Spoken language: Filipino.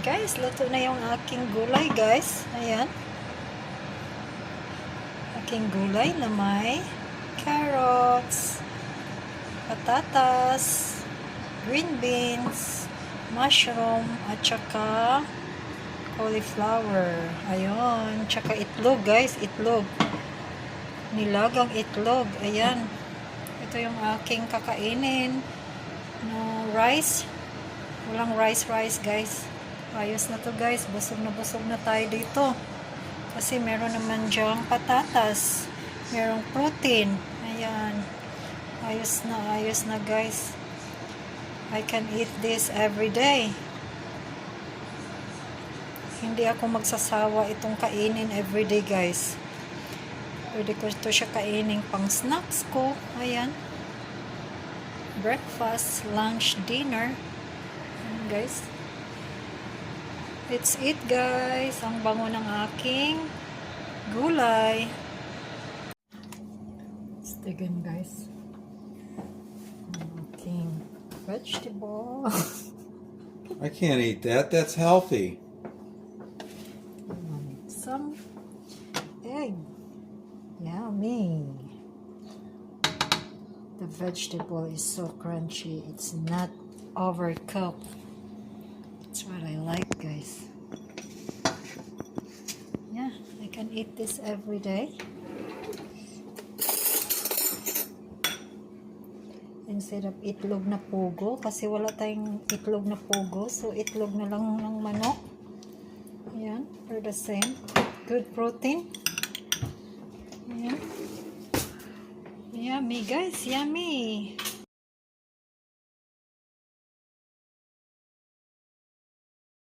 guys, luto na yung aking gulay guys. Ayan. Aking gulay na may carrots, patatas, green beans, mushroom, at saka cauliflower. Ayun. Tsaka itlog guys, itlog. Nilagang itlog. Ayan. Ito yung aking kakainin. No rice. Walang rice guys. Ayos na to guys. Busog na tayo dito. Kasi meron naman dyang patatas. Merong protein. Ayan. Ayos na guys. I can eat this every day. Hindi ako magsasawa itong kainin every day guys. Pwede ko ito siya kainin pang snacks ko. Ayan. Breakfast, lunch, dinner. Ayan guys. Let's eat guys. Ang bango ng aking gulay. Stigan guys. Ang aking vegetable. I can't eat that. That's healthy. Some egg. Yummy. The vegetable is so crunchy. It's not overcooked. That's what I like, guys. Yeah, I can eat this every day. Instead of itlog na pugo, kasi wala tayong itlog na pugo, so itlog na lang ng manok. Ayan, for the same. Good protein. Ayan. Yummy guys, yummy.